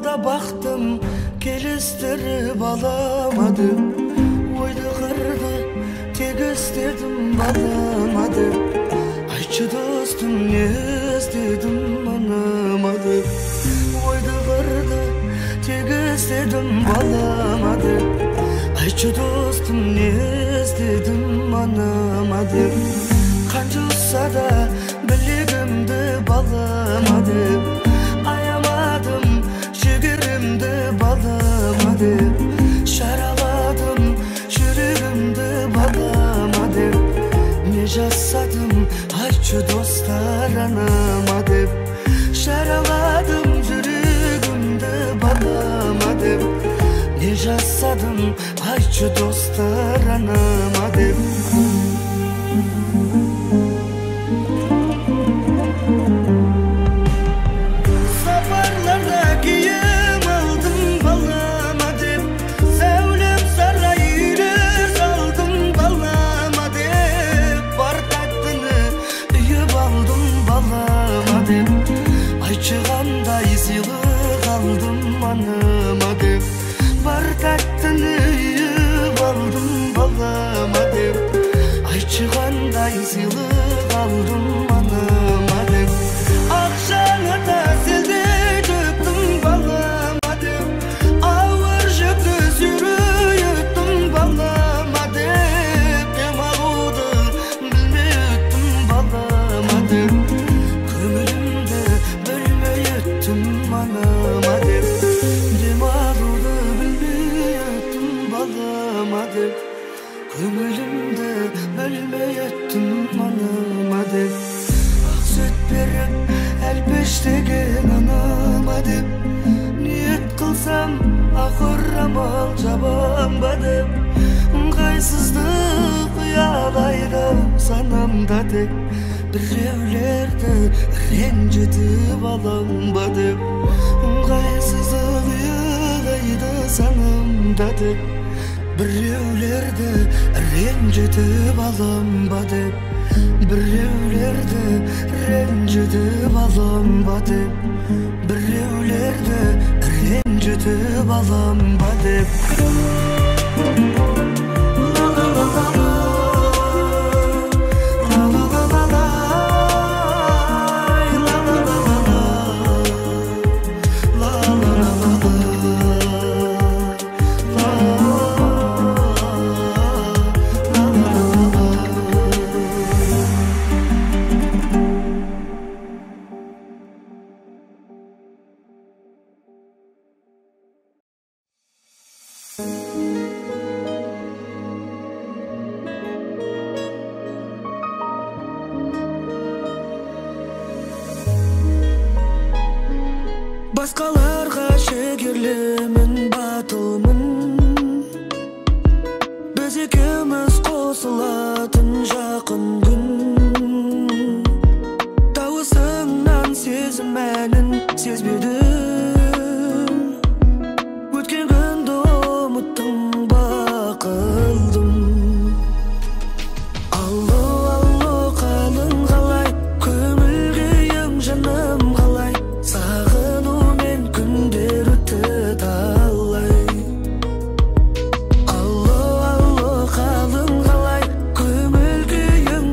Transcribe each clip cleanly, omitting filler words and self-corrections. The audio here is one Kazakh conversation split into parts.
da baktım, kelestirip alamadım. Oydu kırdı, tek istedim alamadım. Ayçı dostum, ne istedim anlamadım. Oydu kırdı, tek istedim alamadım. Ayçı dostum, ne istedim anlamadım. Kancusa da biligimdi balamadım. Ayamadım, şigirimdi balamadım. Şaraladım, şürüğümdi balamadım. Ne jasadım, ayçı dostlar anamadım. Şaraladım, şürüğümdi balamadım. Ne jasadım, ayçı dostlar anamadım. Safarlarda giyim aldım balamadım. Sevlim sarayını saldım balamadım. Bardaktını üyüp aldım balamadım. Ayçıganda izilip aldım anamadım. Bardaktını üyüp aldım balamadım. Ayçıganda izilip aldım anamadım. Akşana da sildi döktüm balamadım. Ağır yüklü sürüyüttüm balamadım. Demagudu bilmeyettim balamadım. Kömürümde bölmeyettim anamadım. Demagudu bilmeyettim balamadım. Kömürümde bölmeyettim anamadım. Süt berip elpeştegen anamadım. Niyet kılsam ahır amal jabamadım. Kaysızlık uyalaydım sanamdadım. Birevlerde rencitip alamadım. Kaysızlık uyalaydı sanamdadım. Birevlerde rencitip alamadım. Birevlerde rencitip alamadım. Birevlerde rencitip alamadım. La la la la la. La la la la la. La la la la la. La la la la la. Başkalarga şegirlimin, batılmın. Biz ikimiz kosulatın jakın gün. Tavısından sezmenin sezmedim. Ötken günde umuttum bakıldım. Allo allo kalın kalay, kömülgeyim canım kalay. Sağınумен күндер өтті талай. Алло, алло, қалың қалай, көңіл күйің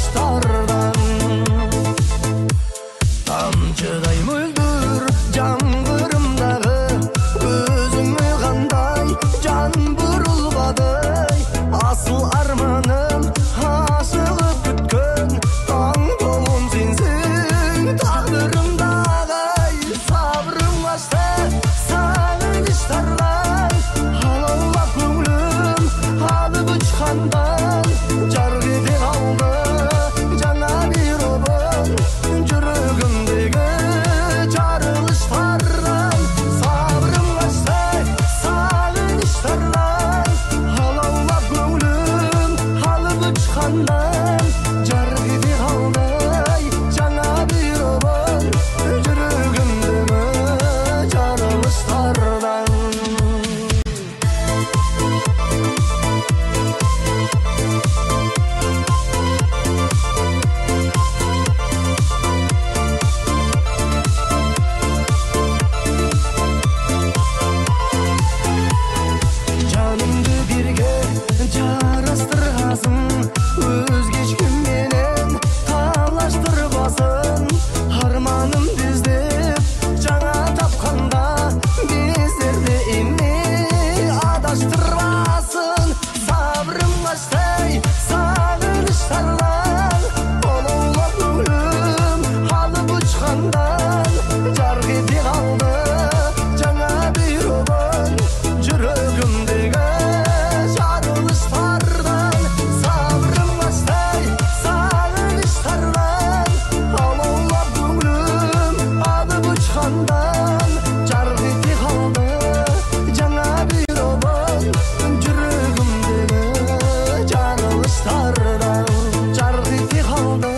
жарылыштардан. Тамчыдай мөлдір жаңғырымдағы көзіңе қандай жан бұрылбады. Асыл арманым асығып күткен таң болуым сенсің тағдырымдағы. Сабырым қашты сағыныштардан, алаулап көңілім алып ұшқандан. Жарқ ете қалды жаңа бір обын жүрегімдегі жарылыштардан. Сабырым қашты сағыныштардан, алаулап көңілім алып ұшқандан. Жарқ ете қалды жаңа бір обын жүрегімдегі жарылыштардан. Жанымды бірге жарастырғасын, өзге ешкімменен талаштырбасын. Арманым іздеп жаңа тапқанда безерде ене адаштырбасын. Сабырым қаштай сағыныштардан, алаулап көңілім алып ұшқандан. Жарқ ете қалды жаңа бір обын жүрегімдегі жарылыштардан. Сабырым қаштай сағыныштардан, алаулап көңілім алып ұшқандан. Жарқ ете қалды жаңа бір обын жүрегімдегі жарылыштардан. Жарқ ете қалды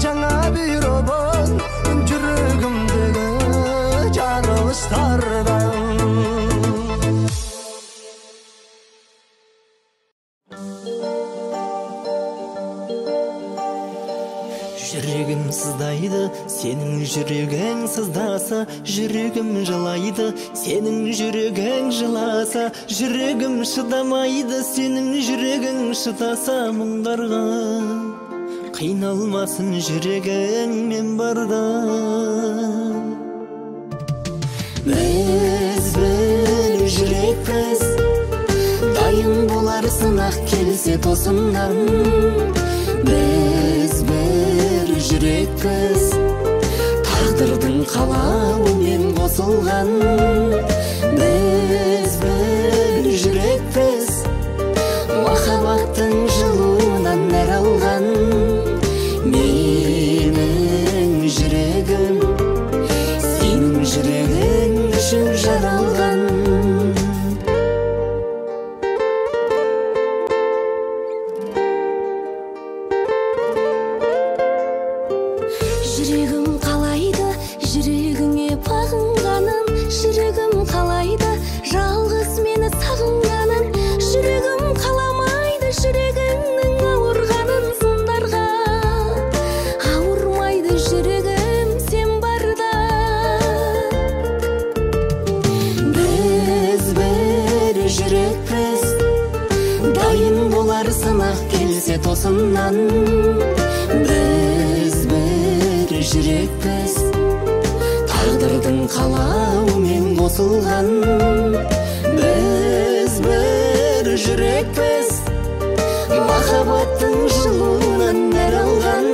жаңа бір обын жүрегімдегі жарылыштардан. Жүрегім сыздайды, сенің жүрегің сыздаса, жүрегім жылайды, сенің жүрегің жыласа, жүрегім шыдамайды, сенің жүрегің шыдаса мұңдарға. Қиналмасын жүрегің мен барда. Біз бір жүрекпіз, дайын болар сынақ келсе тосыннан. Біз бір жүрекпіз, тағдырдың қалауымен қосылған. Біз бір жүрекпіз, махаббаттың жылуынан нәр алған. Менің жүрегім сенің жүрегің үшін жаралған. Жүрегім қалайды жүрегіңе бағынғанын, жүрегім қалайды жалғыз мені сағынғанын. Жүрегім қаламайды жүрегіңнің ауырғанын, сындарға ауырмайды жүрегім сен барда. Біз бір жүрекпіз, дайын болар сынақ келсе тосыннан. Біз бір жүрекпіз, тағдырдың қалауымен қосылған. Біз бір жүрекпіз, махаббаттың жылуынан нәр алған.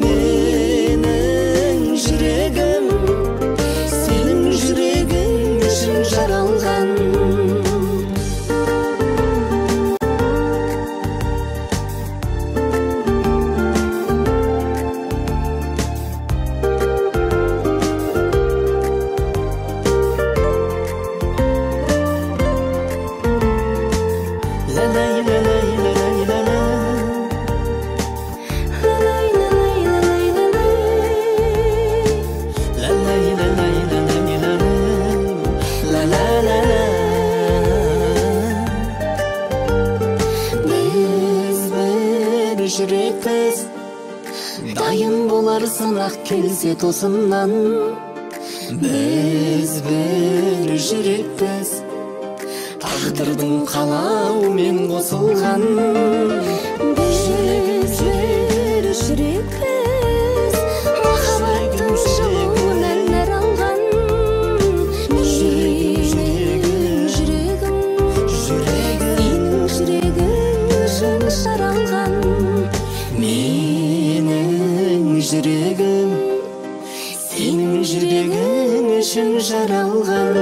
Менің жүрегім сенің жүрегің үшін жаралған. жүрекпіз, дайын болар сынақ келсе тосыннан. Біз бір жүрекпіз, тағдырдың қалауымен қосылған. Жүрегіміз Менің жүрегім сенің жүрегің үшін жаралған.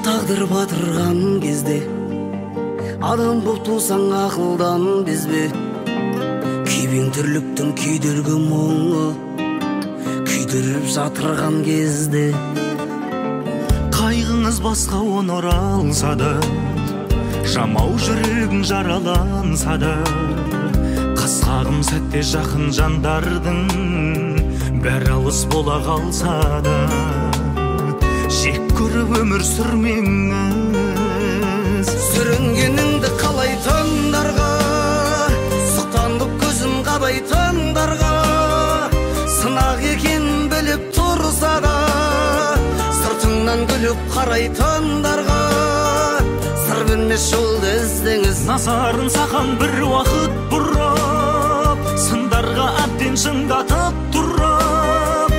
Тағдыр батырған кезде адам боп тусаң ақылдан безбе. Күйбең тірліктің күйдіргі мұңы күйдіріп жатырған кезде қайғыңыз басқа онор алса да, жамау жүрегің жараланса да, қасқағым сәтте жақын жандардың бәрі алыс бола қалса да, жек көріп өмір сүрмеңіз. Сүрінгеніңді қалайтындарға, сұқтанып көзім қабайтындарға, сынақ екен біліп тұрса да, сыртыңнан күліп қарайтындарға, сыр білмес жолды іздеңіз. Назарын саған бір уақыт бұрып, сындарға әбден шыңдатып тұрып,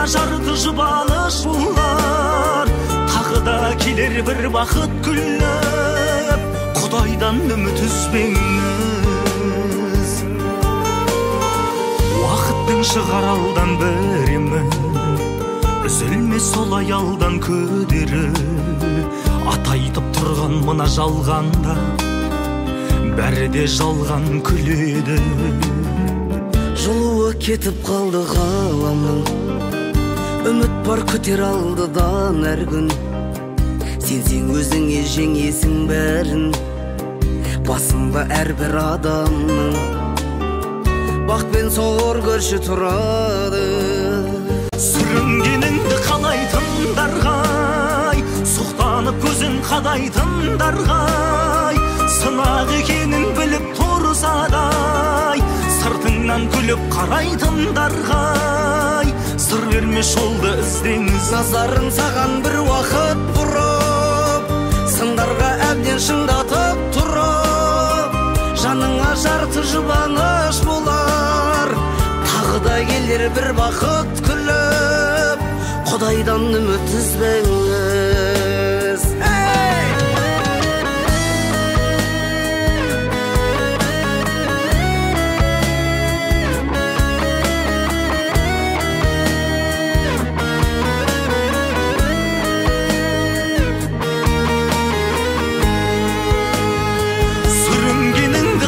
жарты жұбаныш бұлар, тағы да келер бір бақыт күліп, Құдайдан үміт үзбеңіз. Уақыттың шығар алдан біремі, үзілме сол аялдан көдері, атайтып тұрған мына жалғанда, бәрі де жалған күледі. Жылуы кетіп қалды ғаламның, үміт бар күтер алдыдан әр күн. Сенсең өзіңе жеңесің бәрін, басында әрбір адамның бақ пен сор көрші тұрады. Сүрінгеніңді қалайтындарғай, сұқтанып көзін қадайтындарғай, сынақ екенін біліп тұрсадай, сыртыңнан күліп қарайтындарғай, сыр берме жолды іздеңіз. Назарын саған бір уақыт бұрып, сындарға әбден шыңдатып тұрып, жаныңа жарты жұбаныш болар, тағы да келер бір бақыт күліп, Құдайдан үміт үзбеңіз.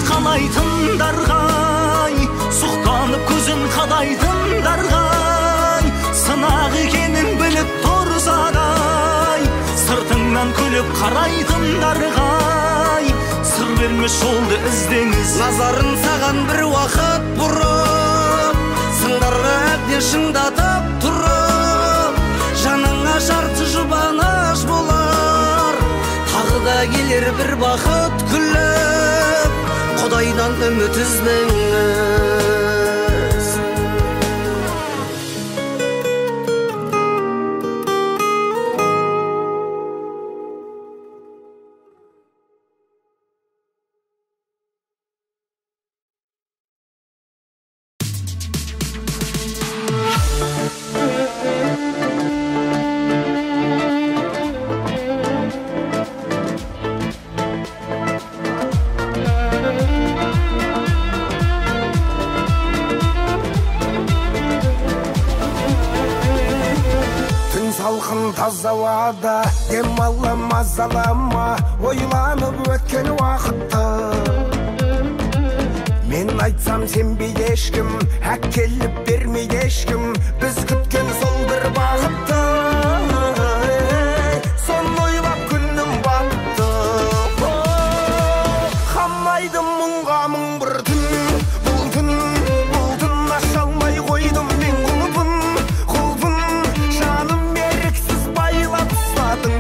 Қалайтындарғай, сұқтанып көзін қадайтындарғай, сынақ екенін біліп тұрсадай, сыртыңнан күліп қарайтындарғай, сыр берме жолды іздеңіз. Назарын саған бір уақыт бұрып, сындарға әбден шыңдатып тұрып, жаныңа жарты жұбаныш болар, тағы да келер бір бақыт күліп, Құдайдан үміт үзбеңіз. Таза ауада демала мазалама, ойланып өткен уақытты. Мен айтсам сенбейді ешкім, әкеліп бермейді ешкім, біз күткен сол бір бақытты. Соны ойлап күнім батты. Қамайды мұңға мың бір түн, бұл түн аша алмай қойдым мен құлпын.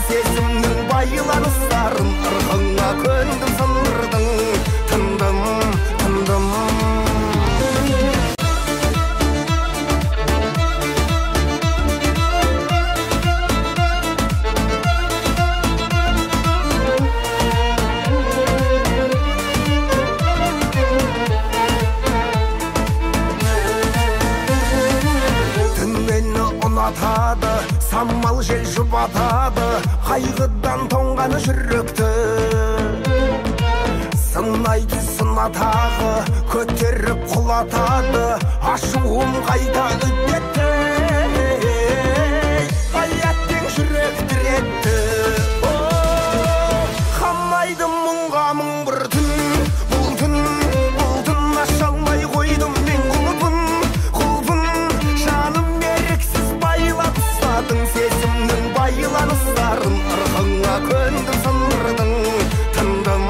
Сезімнің байланыстарын ырғыңа көндім, сындырдың, тындым. Түн мені ұнатады, самал жел жұбатады, қайғыдан тоңғаны жүректі. Сынайды сынатағы, көтеріп құлатады, ашуым қайта үдетті. Қайаттен жүрек тіретті. Қамайды мұңға мың бір түн, бұл түн аша алмай қойдым мен құлпын. Жаным еріксіз байлап ұстадың, сезімнің байланыстарын ырғыңа көндім, сындырдың, тындым.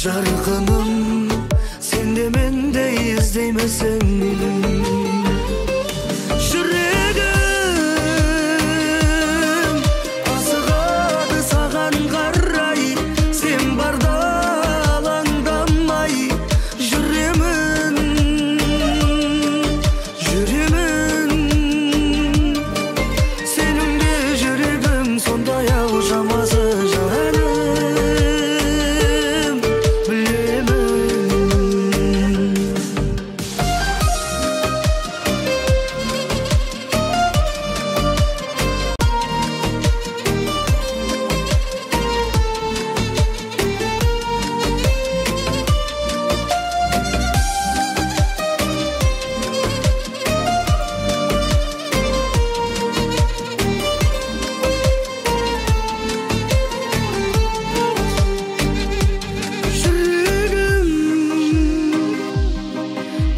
жарқыным, сен де мендей іздеймісің? Жүрегім асығады саған қарай, сен барда алаңдамай жүремін, жүремін. Сенің де жүрегің сондай ау жамасы жаным, білемін.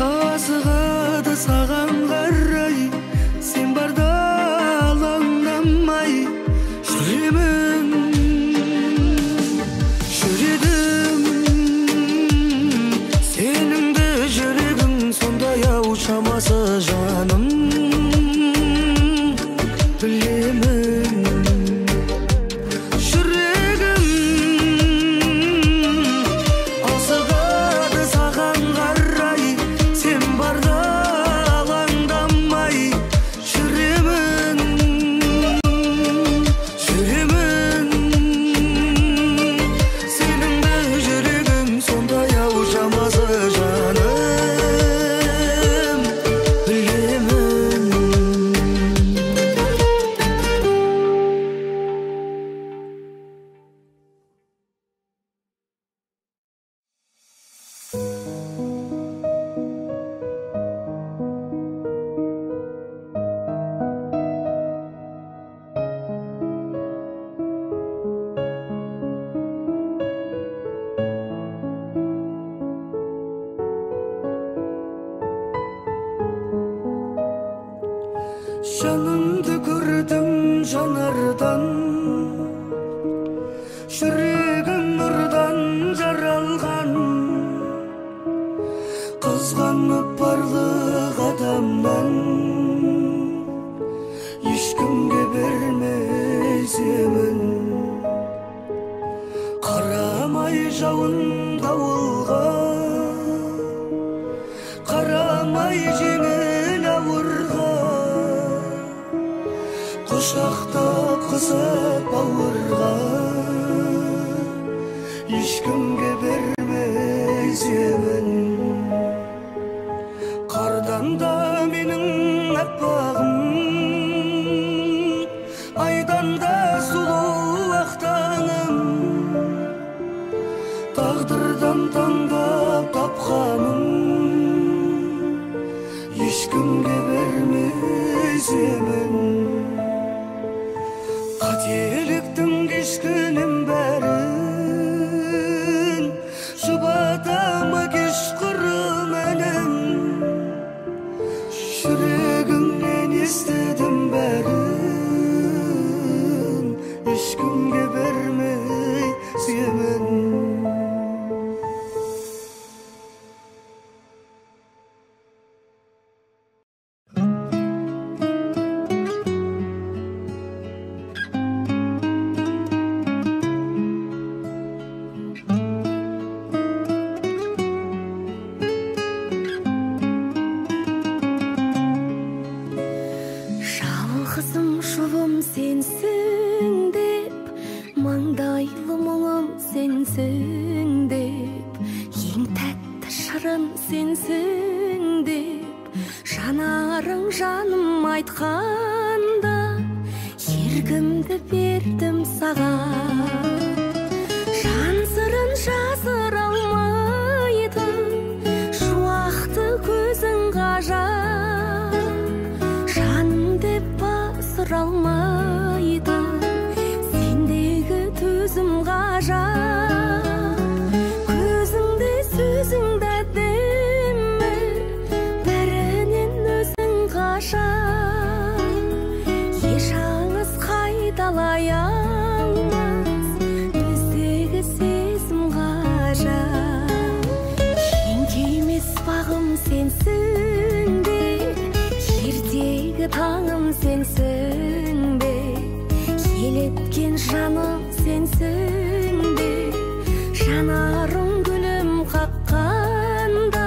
Асығады саған қарай, сен барда алаңдамай жүремін, жүрегім. Сенің де жүрегің сондай ау шамасы жаным, білемін. Жүрегім асығады саған қарай, сен барда алаңдамай жүремін, жүремін. Сенің де жүрегің сондай ау жамасы жаным, білемін. Жанымды көрдім жанардан, жүрегім нұрдан жаралған. Қызғанып барлық адамнан, ешкімге бермей семін. Қарамай жауын дауылға, қарамай жеңіл ауырға, құшақтап қысып бауырға, ешкімге бермей семін. Қардан да менің аппағым, айдан да сұлу ақтаным. Тағдырдан таңдап тапқаным, ешкімге бермей семін. Қателіктің кешкінің бәрін, жұбатама кешқұрым әнім. Жүрегімнен естідім бәрін, ешкімге бермей семін. Жалғызым жұбым сенсің деп, маңдайлы мұңым сенсің деп, ең тәтті шырын сенсің деп, жанарың жаным айтқанда, ергімді бердім саған. Жан сырын жасыра алмайды, шуақты көзің ғажап, жаным деп басыра алмайды, сендегі төзім ғажап. Көзіңде сөзіңді әдемі, бәрінен өзің ғажап. Еш аңыз қайталай алмас, біздегі сезім ғажап. сенсің бе, ертегі таңым сенсің бе, елеткен жаным сенсің бе, жанарың гүлім қаққанда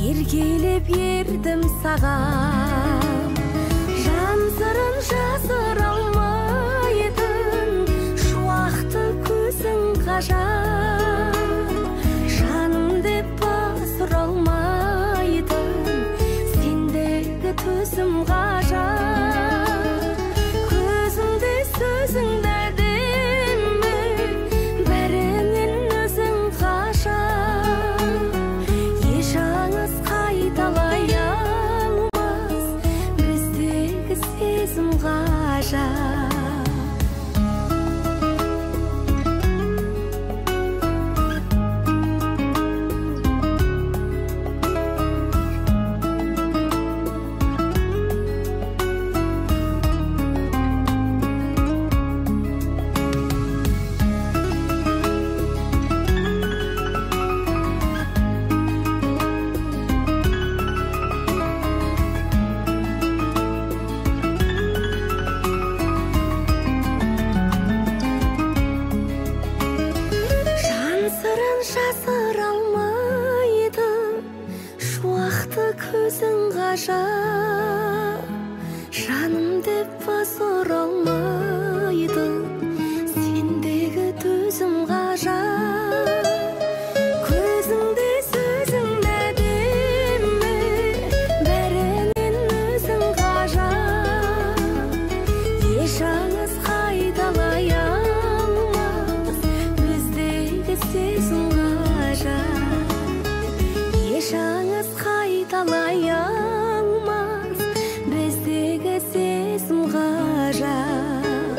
еркелеп ердім саған. Жан сырын жасыра алмайтын шуақты көзің ғажап, жаным деп басыра алмайтын сендегі төзім ғажап. Көзіңде сөзіңді әдемі, бәрінен өзің ғажап. Еш аңыз қайталай алмас біздегі сезім ғажап. Жасыра алмайды шуақты көзің ғажап, жаным деп басыра алмайды сендегі төзім ғажап. Көзіңде сөзің әдемі, бәрінен өзің ғажап. Еш аңыз қайталай алмас біздегі сезім ғажап. Еш аңыз қайталай алмас біздегі сезім ғажап.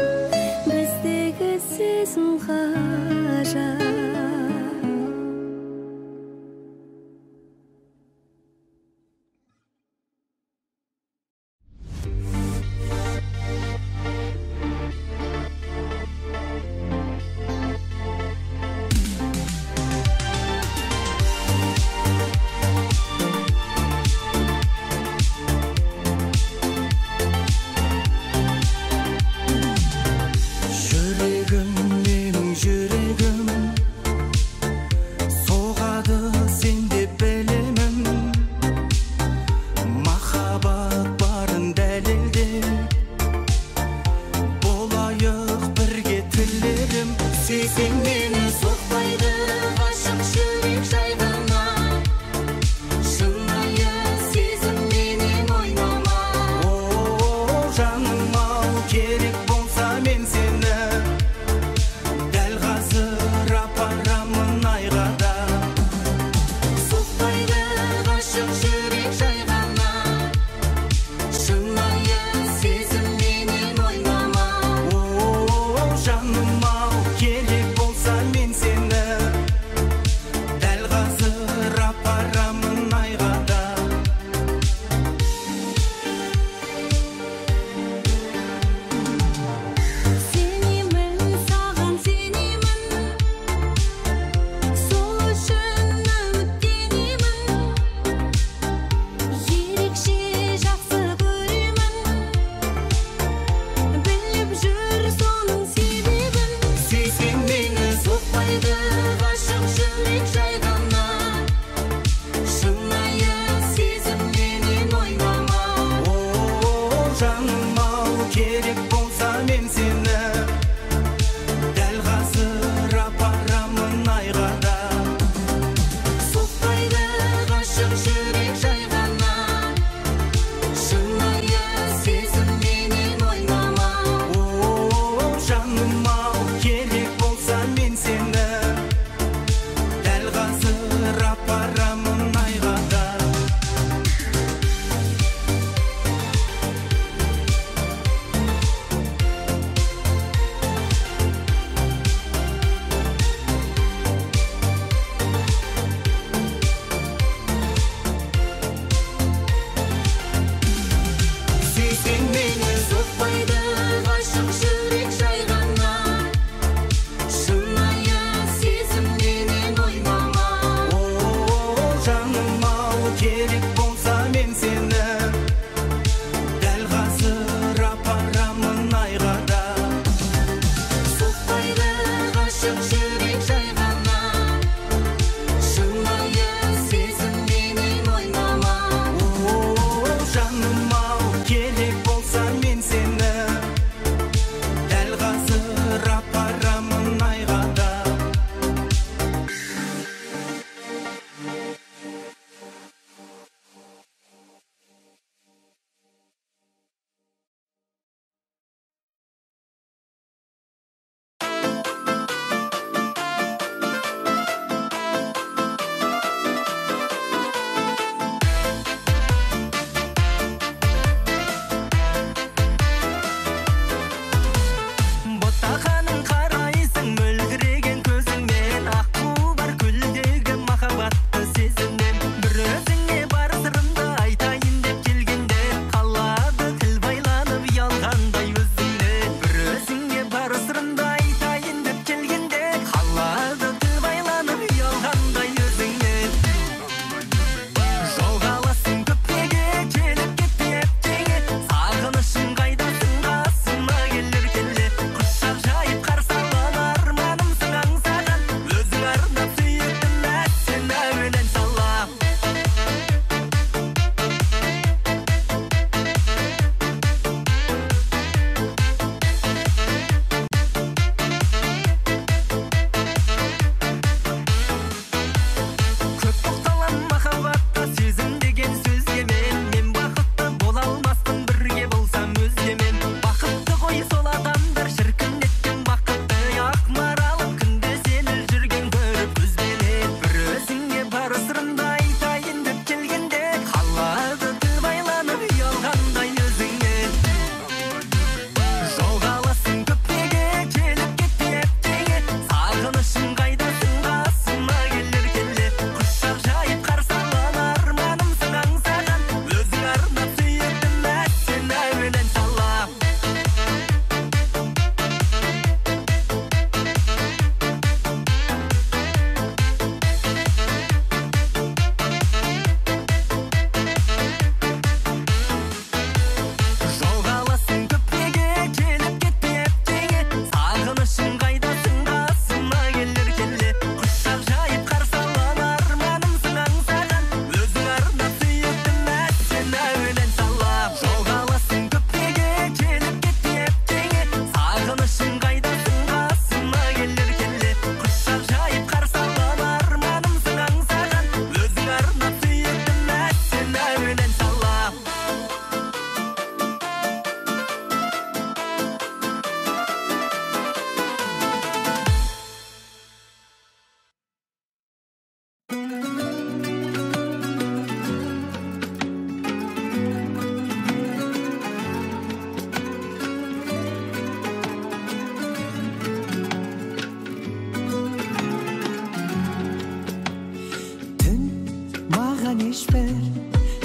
Ешбір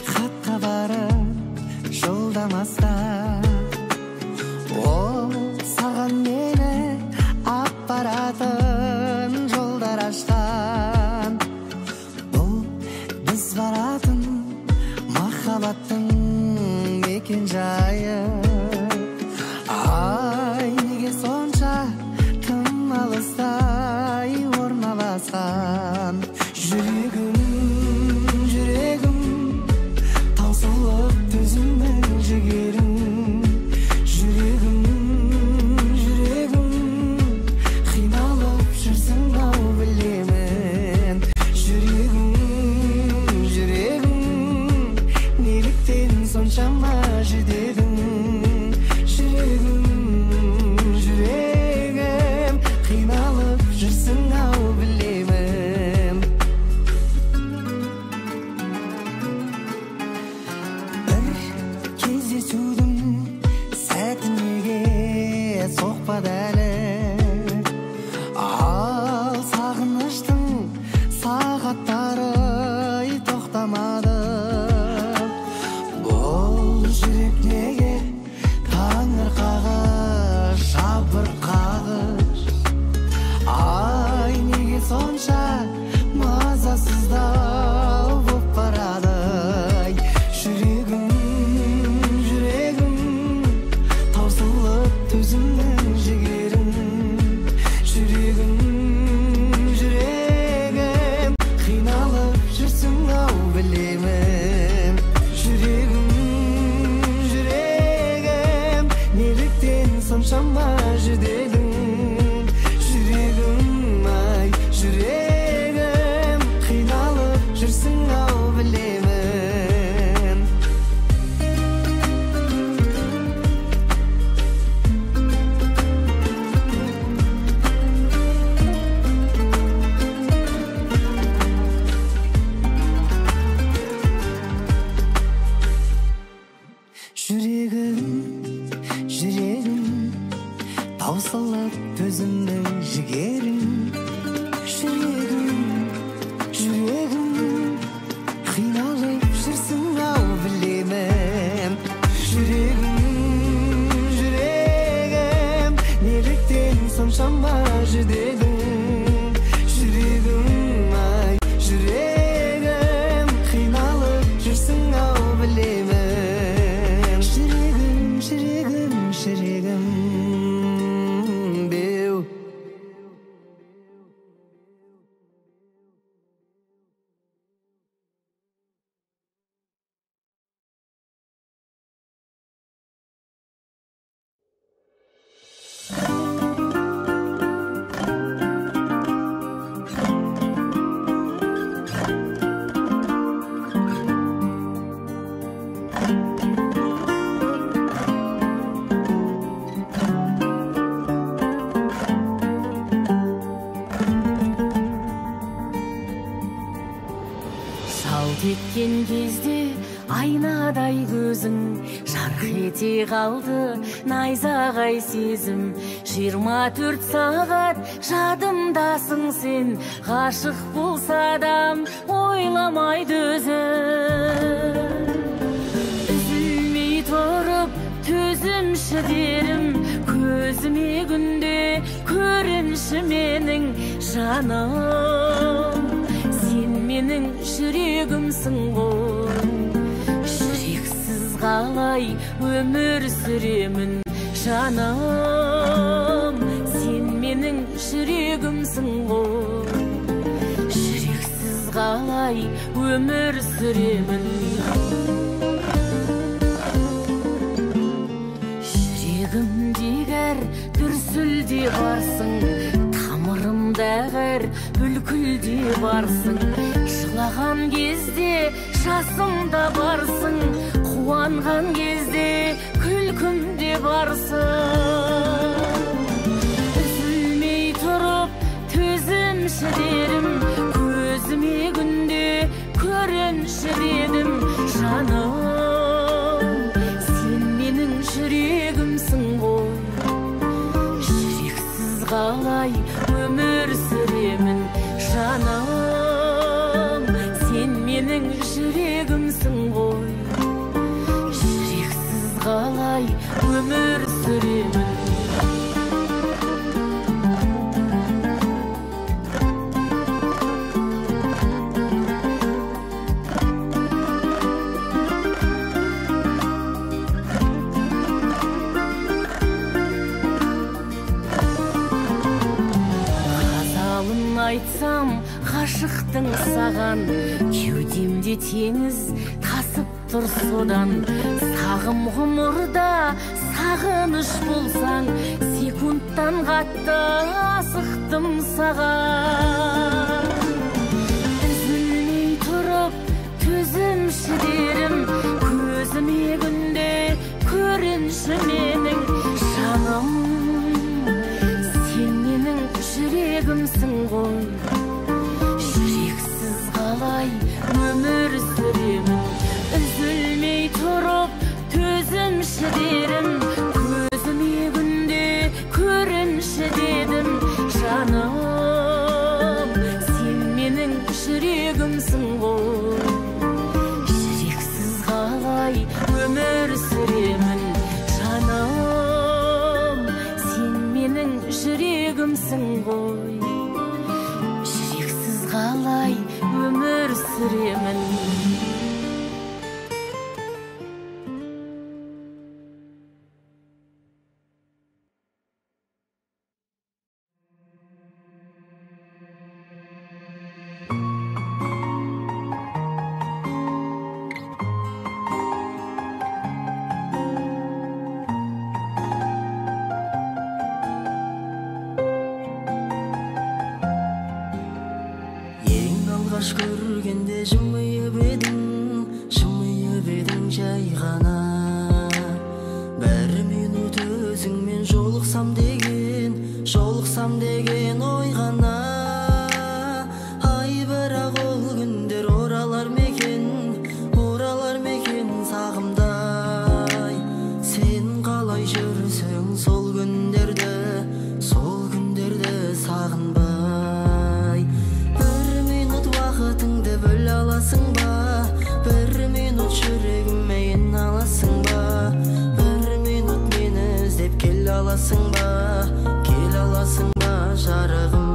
хатқа барып жолдамаста ол саған мені апаратын жолдар ашқан бұл біз баратын махаббаттың мекен жайы ай неге сонша тым алыстай орналасқан жүрегім таусылып төзімнің жігерің жүрегім қиналып жүрсің ау білемін жүрегім неліктен соншама жүдедің жүрегім қиналып жүрсің ау білемін кездесудің сәті неге соқпады әлі ал сағыныштың сағаттары тоқтамады бұл жүрек неге таңырқағыш жабырқағыш ай неге сонша мазасыздау боп барады таусылып төзімнің жігерің жүрегім қиналып жүрсің ау білемін жүрегім неліктен соншама жүдедің жүрегім қиналып жүрсің ау білемін жүрегім таусылып төзімнің жігерің жүрегім қиналып жүрсің ау білемін жүрегім неліктен соншама жүдедің жүрегім қиналып жүрсің ау білемін жүрегім беу кеткен кезде айнадай көзің жарқ ете қалды найзағай сезім 24 сағат жадымдасың сен ғашық болса адам ойламайды өзін үзілмей тұрып төзімші дерім көзіме күнде көрінші менің жаным менің жүрегімсің ғой жүрексіз қалай өмір сүремін жаным сен менің жүрегімсің ғой жүрексіз қалай өмір сүремін жүрегімдегі әр дүрсілде барсың тамырымдағы бүлкілде барсың жылаған кезде жасымда барсың қуанған кезде күлкімде барсың үзілмей тұрып төзімші дерім көзіме күн барсың саған, кеудемде теңіз тасып тұр содан. Сағым ғұмырда сағыныш болсаң, секундтан қатты асықтым саған. Үзілмей тұрып төзімші дерім, көзіме күнде көрінші менің жаным. Сен менің жүрегімсің ғой, жүрексіз қалай өмір сүремін. Үзілмей тұрып төзімші дерім, көзіме күнде көрінші дедім жаным. Сен менің жүрегімсің ғой, жүрексіз қалай өмір сүремін жаным. Сен менің жүрегімсің ғой, жүрексіз қалай өмір сүремін. Көргенде жымиып едің жай ғана. Бір минут өзіңмен жолықсам деген ой ғана. Ай, бірақ ол күндер оралар мекен сағымдай. Сен қалай жүрсің сол күндерді сағынбай. Вақытыңды бөл аласың ба, бір минут жүрегіме ен аласың ба, бір минут мені іздеп кел аласың ба жарығым.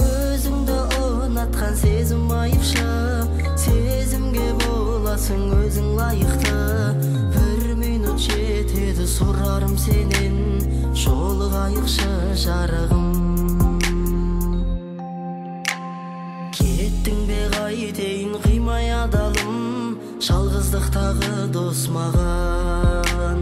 Өзіңді ұнатқан сезім айыпшы, сезімге боласың өзің лайықты. Бір минут жетеді сұрарым сенен, жолығайықшы жарығым. Кеттің бе қайтейін қимай адалым, жалғыздықтағы дос маған.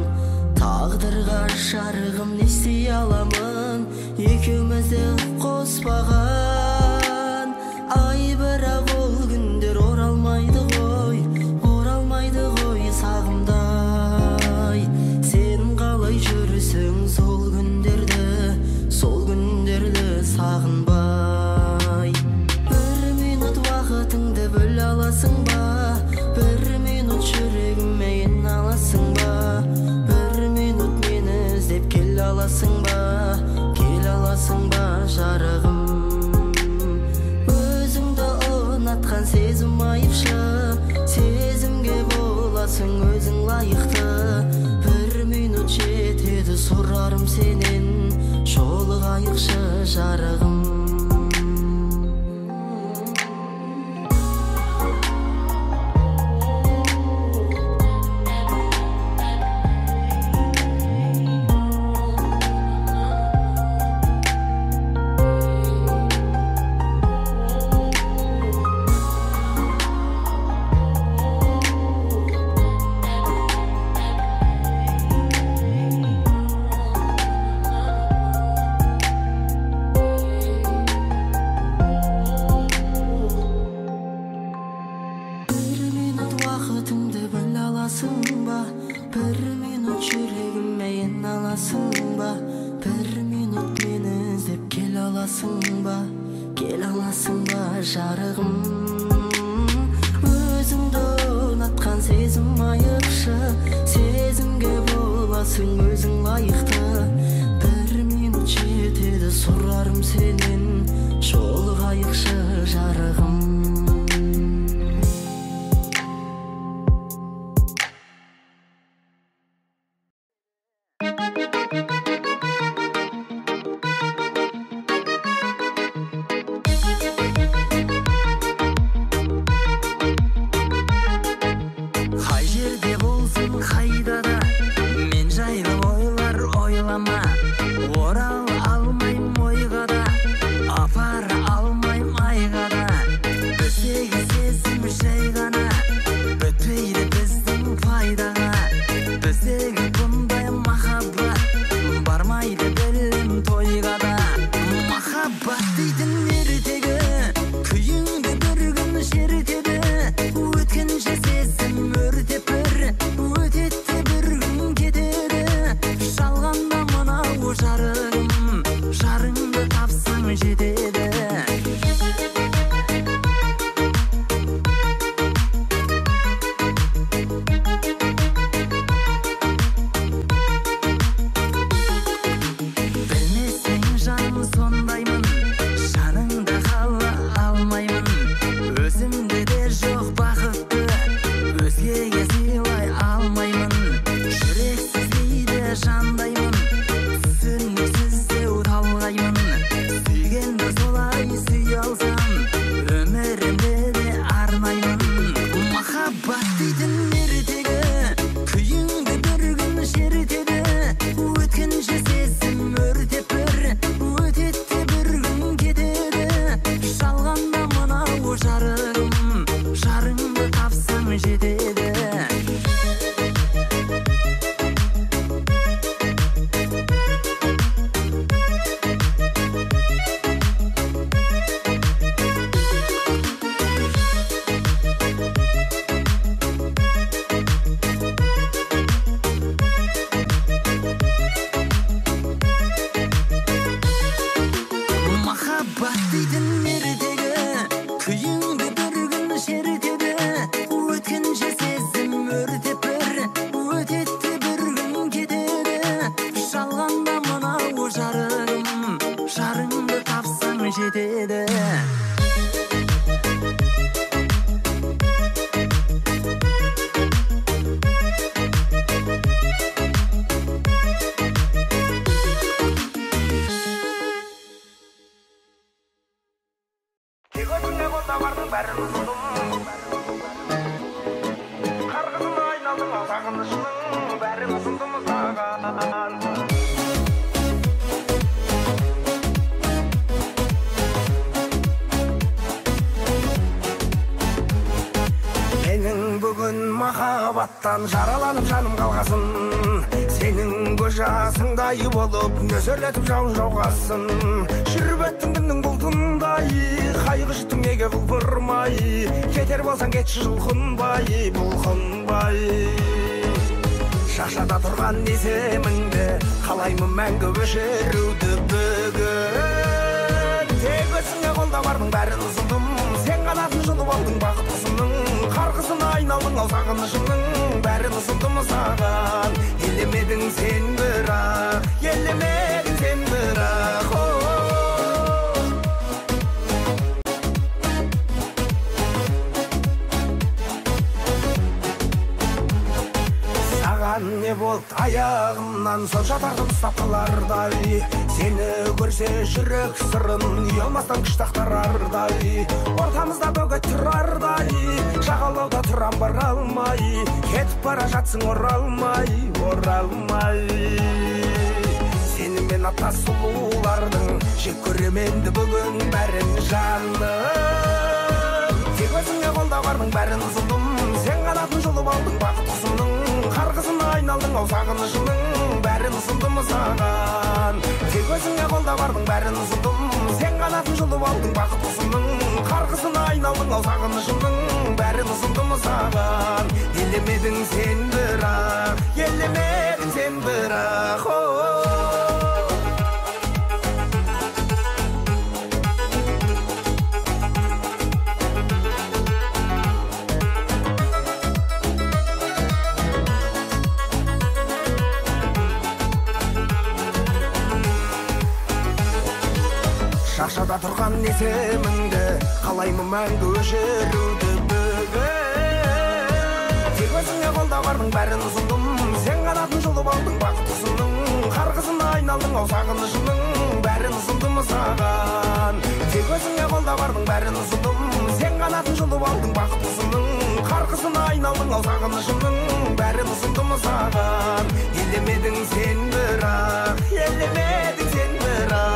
Тағдырға жарығым не істей аламын, екеумізді қоспаған. Ай, бірақ ол күндер оралмайды ғой сағымдай. Сен қалай жүрсің сол күндерді сағынбай. Вақытыңды бөл аласың ба, бір минут жүрегіме ен аласың ба, бір минут мені іздеп кел аласың ба жарығым. Өзіңді ұнатқан сезім айыпшы, сезімге боласың өзің лайықты. Бір минут жетеді сұрарым сенен, жолығайықшы жарығым. Орал алмайм ойға да, апара алмайм айға да. қолда бардың бәрін ұмыттым. Қарғысына айналдың ау сағынышының, бәрін ұсындым саған. Менің бүгін махаббаттан жараланып жаным қалғасын. Сенің көз жасыңдай болып нөсерлетіп жауын жауғасын. Жүріп өттің күннің бұлтындай, қайғы жұттың неге құлпырмай. Кетер болсаң кетші жұлқынбай, бұлқынбай. Шашада тұрған есеміңді қалаймын мәңгі өшіруді бүгін. Тек өзіңе қолда бардың бәрін ұсындым. Сен қанатын жұлып алдың бақыт құсының. Қарғысына айналдың ау сағынышының, бәрін ұсындым саған. Елемедің сен бірақ, елемедің сен бірақ. Саған не болды аяғымнан сонша тартып ұстап қалардай. Сені көрсе жүрек сырын ұялмастан күштақтарардай. Ортамызда бөгет тұрардай, жағалауда тұрам бара алмай. Кетіп бара жатсың оралмай, оралмай. Сені мен ата сұлулардың жек көременді бүгін бәрін жаным. Тек өзіңе қолда бардың бәрін ұсындым. Сен қанатын жұлып алдың бақыт құсының. Қарғысына айналдың ау сағынышының, бәрін ұсындым саған. Тек өзіңе қолда бардың бәрін ұсындым. Сен қанатын жұлып алдың бақыт құсының. Қарғысына айналдың ау сағынышының, бәрін ұсындым саған. Елемедің сен бірақ, елемедің сен бірақ. Шашада тұрған есеміңді қалаймын мәңгі өшіруді бүгін. Тек өзіңе қолда бардың бәрін ұсындым. Сен қанатын жұлып алдың бақыт құсының. Қарғысына айналдың ау сағынышының, бәрін ұсындым саған. Тек өзіңе қолда бардың бәрін ұсындым. Сен қанатын жұлып алдың бақыт құсының. Қарғысына айналдың ау сағынышының, бәрін ұсындым саған. Елемедің сен бірақ, елемедің сен бірақ.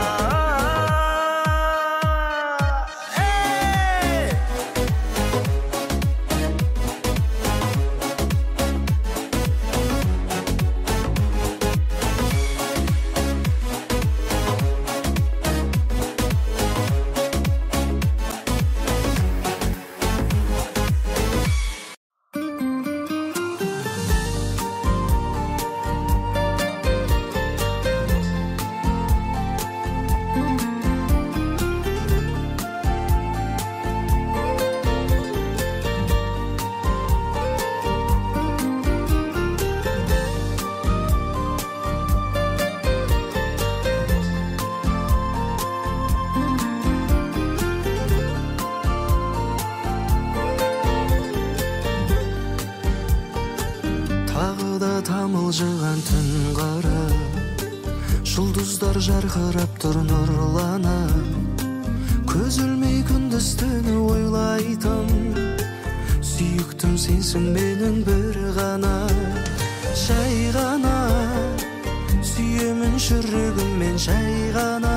Тамылжыған түн қара, жұлдыздар жарқырап тұр нұрлана. Көз ілмей күндіз түні ойлайтын, сүйіктім сенсің менің бір ғана. Жай ғана сүйемін жүрегіммен, жай ғана.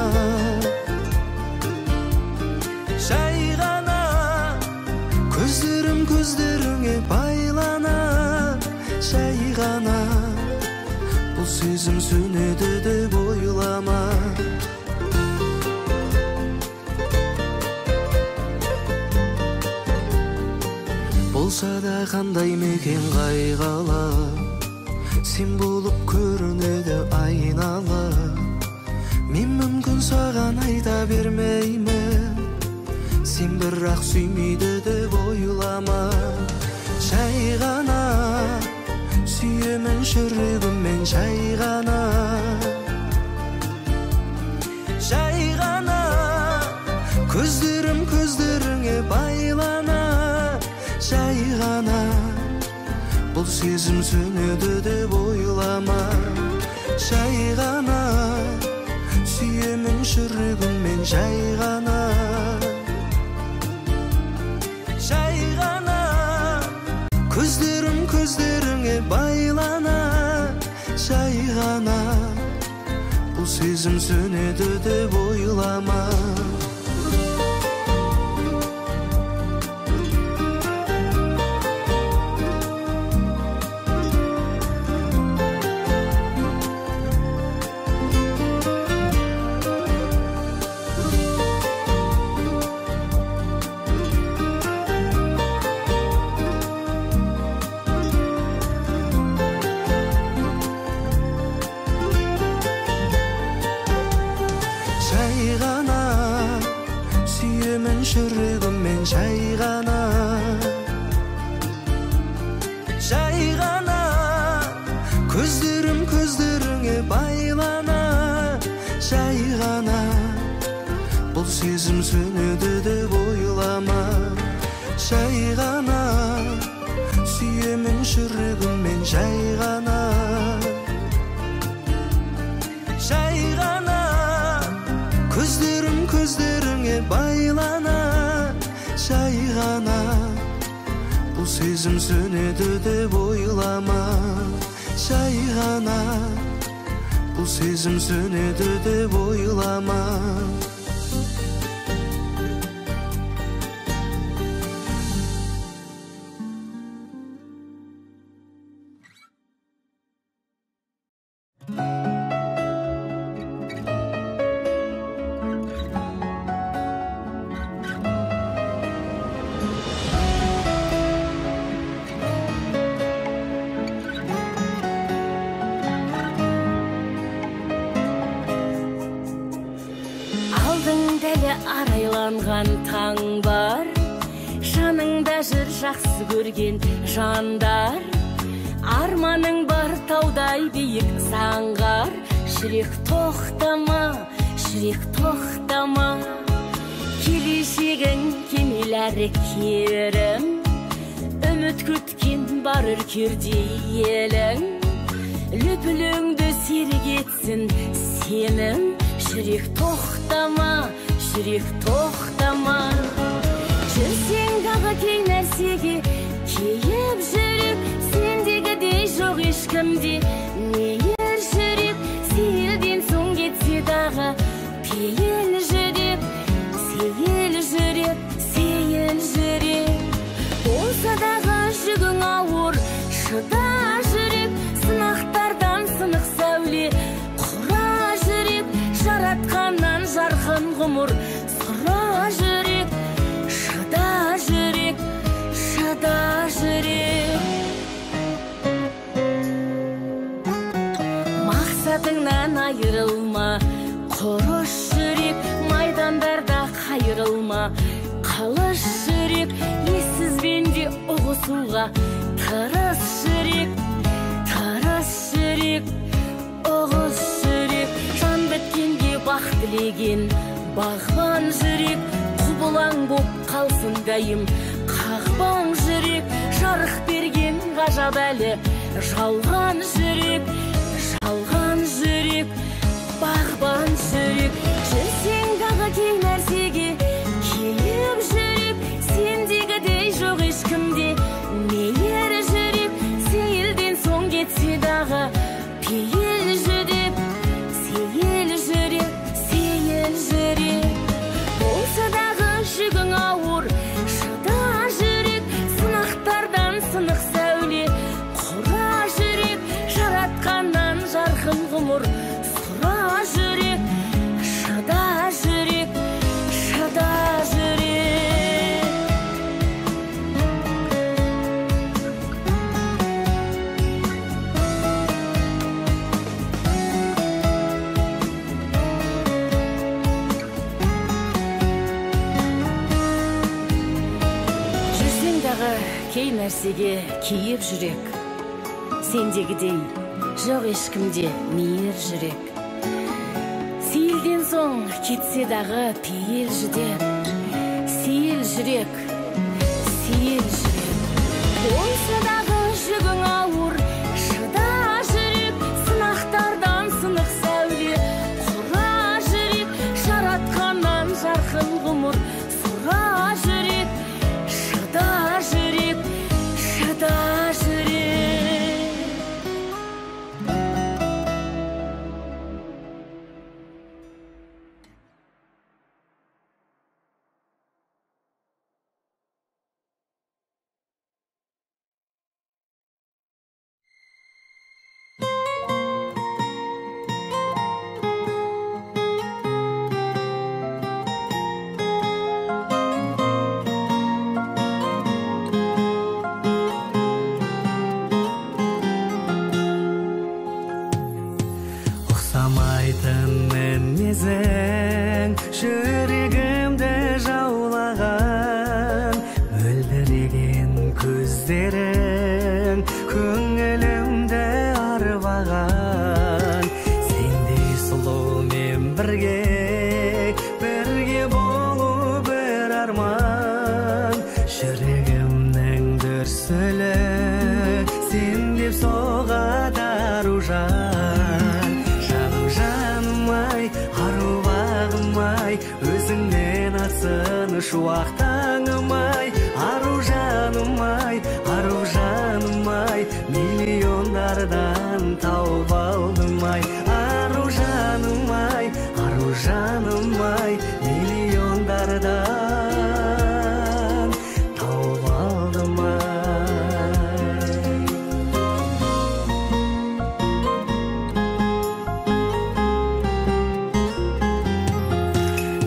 Жай ғана көздерім көздеріңе байлана. Жай ғана бұл сезім сөнеді деп ойлама. Болса да қандай мекен қайғала, сен болып көрінеді айнала. Мен мүмкін саған айта бермеймін, сен бірақ сүймейді деп ойлама. Жай ғана сүйемін жүрегіммен, жай ғана. Жай ғана көздерім көздеріңе байлана. Жай ғана бұл сезім сөнеді деп ойлама. Жай ғана сүйемін жүрегіммен, жай ғана. сезім сөнеді деп ойлама. жүрегіммен жай ғана көздерім көздеріңе байлана, жай ғана бұл сезім сөнеді деп ойлама. Жай ғана сүйемін жүрегіммен, жай ғана көздерім көздеріңе байлана, жай ғана бұл сезім сөнеді деп ойлама. Жай ғана бұл сезім сөнеді деп ойлама. Арайланған таң бар, жаныңда жүр жақсы көрген жандар. Арманың бар таудай биік заңғар. Жүрек тоқтама, жүрек тоқтама. Келешегің кемел әрі керім, үміт күткен бар үркердей елің. Лүпіліңді серік етсін сенің. Жүрек тоқтама, жүрек тоқтама. Жүрсең дағы кей нәрсеге кейіп жүрек, сендегідей жоқ ешкімде мейір жүрек. Сейілден соң кетсе дағы пейіл жүрек, сейіл жүрек, сейіл жүрек. Болса дағы жүгің ауыр, шыда жүрек. Сынақтардан сынық сәуле құра жүрек. Жаратқаннан жарқын ғұмыр сұра жүрек. Шыда жүрек, шыда жүрек. Мақсатыңнан айырылма, құрыш жүрек. Майдандарда қайырылма, қылыш жүрек. Ессізбенде ұғысуға тырыс жүрек, тырыс жүрек, ұғыс жүрек. Жан біткенге бақ тілеген бағбан жүрек. Құбылаң боп қалсын дайым қағбан жүрек. Жарық берген ғажап әлі жалған жүрек, жалған жүрек, бағбан жүрек. Жүрсең дағы кей нәрсеге кейіп жүрек, сендегідей жоқ ешкімде мейір жүрек. Сейілден соң кетсе дағы пейіл жүрек, сейіл жүрек, сейіл жүрек. Болса дағы жүгің ауыр, шыда жүрек. Сынақтардан сынық сәуле құра жүрек. Жаратқаннан жарқын ғұмыр сұра жүрек. Шыда жүрек, шыда жүрек. Кей нәрсеге кейіп жүрек, сендегідей жоқ ешкімде мейір жүрек. Сейілден соң кетсе дағы пейіл жүдеп, сейіл жүрек, сейіл жүрек. Болса дағы жүгің ауыр, шыда жүрек. Сынақтардан сынық сәуле құра жүрек. Жаратқаннан жарқын ғұмыр сұра жүрек. Шыда жүрек, шыда жүрек. жүрегімнің дүрсілі сен деп соғады аружан. Жаным жаным-ай, аруағым-ай, өзіңнен атсын шуақтаңым-ай. Аружаным-ай, аружаным-ай, миллиондардан тауып алдым-ай. Аружаным-ай, аружаным-ай, миллиондардан тауып алдым-ай.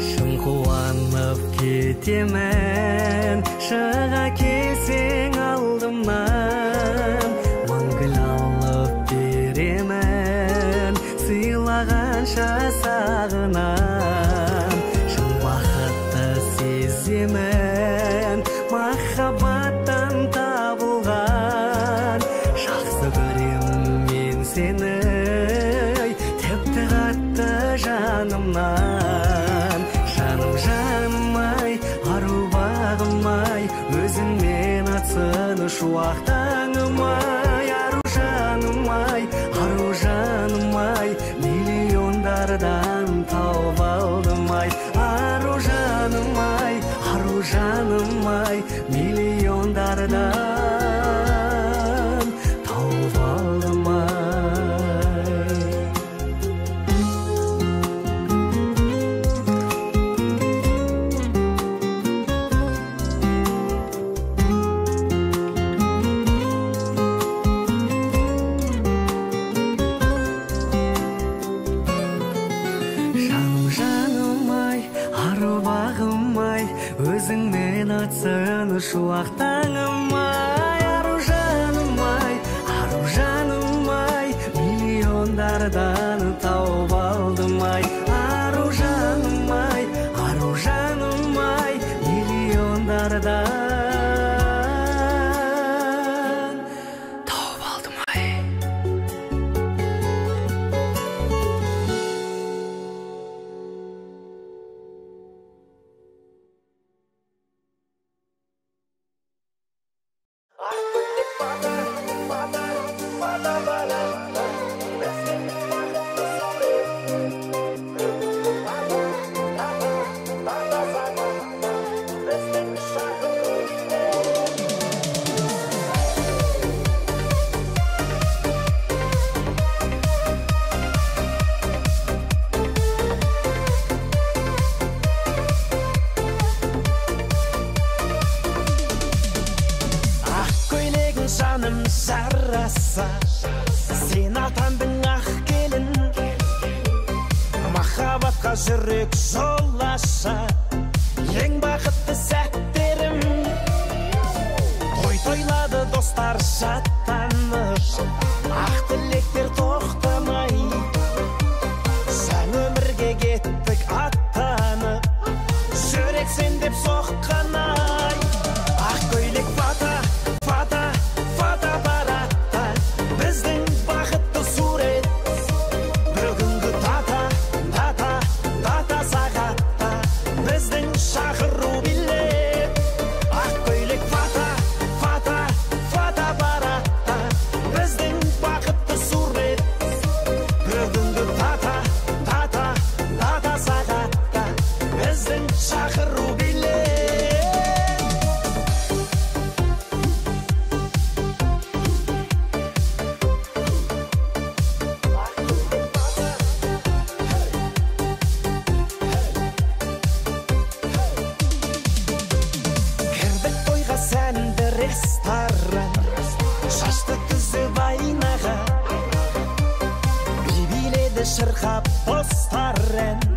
Шын қуанып кетемін, шыға келсең алдымнан. Мың алып беремін, сыйлағанша сағынан. Шын бақытты сеземін, махаббаттан табылған. Жақсы көрем мен сені, тіпті қатты жанымнан. Жаным жаным-ай, ару-бағым-ай, өзіңмен атсын шуақтаңым-ай. Аружаным-ай, аружаным-ай, миллиондардан тауып алдым-ай. Аружаным-ай, аружаным-ай, миллиондардан тауып алдым-ай. Өзіңмен атсын шуақтаңым-ай. Аружаным-ай, аружаным-ай, миллиондардан тауып алдым-ай. Аружаным-ай, аружаным-ай, миллиондардан тауып алдым-ай. Жаным жараса, сен атандың ақ келін. Махаббатқа жүрек жол аша, ең бақытты сәттерім. Той тойлады достар шаттанып, ақ тілектер тоқтамай. Жаңа өмірге кеттік аттанып, жүрек сен деп соққан-ай. Ақ көйлек фата, фата, фата баратта, біздің бақытты сурет. Бүгінгі дата, дата, дата сағатта, біздің шақыру билет. Ақ көйлек фата, фата, фата баратта, біздің бақытты сурет. Бүгінгі дата, дата, дата сағатта, біздің шақыру билет. Ресторан, шашты түзіп айнаға, би биледі шырқап достар ән.